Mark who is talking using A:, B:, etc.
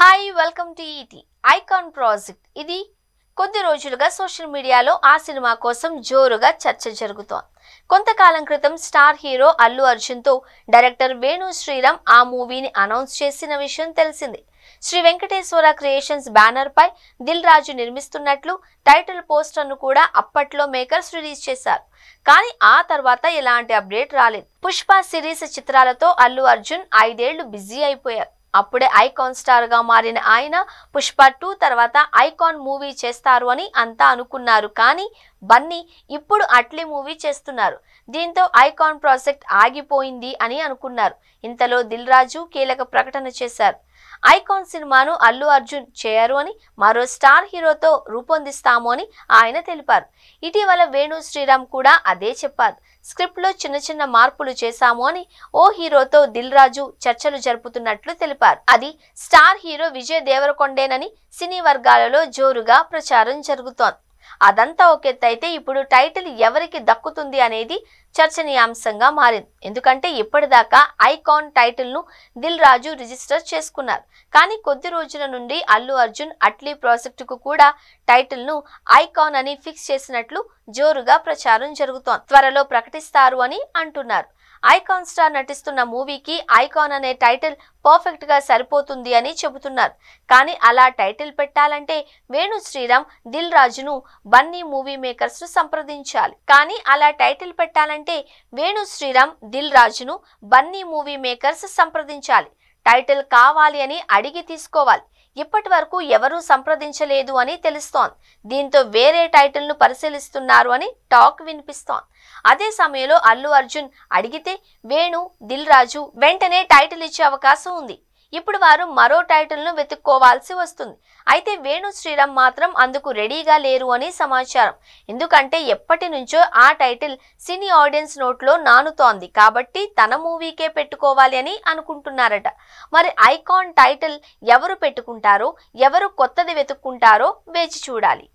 A: Hi welcome to ET icon project. ఇది కొద్ది రోజులుగా సోషల్ మీడియాలో ఆ సినిమా కోసం జోరుగా చర్చ జరుగుతోంది. కొంతకాలం క్రితం స్టార్ హీరో అల్లు అర్జున్ తో డైరెక్టర్ వేణు శ్రీరామ్ ఆ మూవీని అనౌన్స్ చేసిన విషయం తెలిసింది. శ్రీ వెంకటేశ్వర క్రియేషన్స్ బ్యానర్ పై దిల్ రాజు నిర్మిస్తున్నట్లు టైటిల్ పోస్టర్ ను కూడా అప్పట్లో మేకర్స్ రిలీజ్ చేశారు. కానీ ఆ తర్వాత ఎలాంటి అప్డేట్ రాలేదు. పుష్ప సిరీస్ చిత్రాలతో అల్లు అర్జున్ 5 ఏళ్లు బిజీ అయిపోయారు. అప్పుడే ఐకాన్ స్టార్ గా మారిన ఆయన పుష్ప 2 తర్వాత ఐకాన్ మూవీ చేస్తారు అని అంతా అనుకున్నారు. కానీ బన్నీ ఇప్పుడు అట్లీ మూవీ చేస్తున్నారు. దీంతో ఐకాన్ ప్రాజెక్ట్ ఆగిపోయింది అని అనుకున్నారు. ఇంతలో దిల్ రాజు కీలక ప్రకటన చేశారు. ఐకాన్ సినిమాను అల్లు అర్జున్ చేయరు అని, మరో స్టార్ హీరోతో రూపొందిస్తాము అని ఆయన తెలిపారు. ఇటీవల వేణు శ్రీరామ్ కూడా అదే చెప్పారు. స్క్రిప్ట్ లో చిన్న మార్పులు చేశాము అని ఓ హీరోతో దిల్ రాజు చర్చలు జరుపుతున్నట్లు తెలిపారు. అది స్టార్ హీరో విజయ్ దేవరకొండేనని సినీ వర్గాలలో జోరుగా ప్రచారం జరుగుతోంది. అదంతా ఒకెత్తైతే ఇప్పుడు టైటిల్ ఎవరికి దక్కుతుంది అనేది చర్చనీయాంశంగా మారింది. ఎందుకంటే ఇప్పటిదాకా ఐకాన్ టైటిల్ ను దిల్ రాజు రిజిస్టర్ చేసుకున్నారు. కానీ కొద్ది రోజుల నుండి అల్లు అర్జున్ అట్లీ ప్రాజెక్టుకు కూడా టైటిల్ ను ఐకాన్ అని ఫిక్స్ చేసినట్లు జోరుగా ప్రచారం జరుగుతోంది. త్వరలో ప్రకటిస్తారు అని అంటున్నారు. ఐకాన్ స్టార్ నటిస్తున్న మూవీకి ఐకాన్ అనే టైటిల్ పర్ఫెక్ట్ గా సరిపోతుంది అని చెబుతున్నారు. కానీ అలా టైటిల్ పెట్టాలంటే వేణు శ్రీరామ్ దిల్ రాజును బన్నీ మూవీ మేకర్స్ ను సంప్రదించాలి. కానీ అలా టైటిల్ పెట్టాలంటే వేణు శ్రీరామ్ దిల్ రాజును బన్నీ మూవీ మేకర్స్ సంప్రదించాలి. టైటిల్ కావాలి అని అడిగి తీసుకోవాలి. ఇప్పటి వరకు ఎవరూ సంప్రదించలేదు అని తెలుస్తోంది. దీంతో వేరే టైటిల్ ను పరిశీలిస్తున్నారు అని టాక్ వినిపిస్తోంది. అదే సమయంలో అల్లు అర్జున్ అడిగితే వేణు దిల్ రాజు వెంటనే టైటిల్ ఇచ్చే అవకాశం ఉంది. ఇప్పుడు వారు మరో టైటిల్ ను వెతుక్కోవాల్సి వస్తుంది. అయితే వేణు శ్రీరామ్ మాత్రం అందుకు రెడీగా లేరు అని సమాచారం. ఎందుకంటే ఎప్పటి నుంచో ఆ టైటిల్ సినీ ఆడియన్స్ నోట్లో నానుతోంది. కాబట్టి తన మూవీకే పెట్టుకోవాలి అని అనుకుంటున్నారట. మరి ఐకాన్ టైటిల్ ఎవరు పెట్టుకుంటారో, ఎవరు కొత్తది వెతుక్కుంటారో వేచి చూడాలి.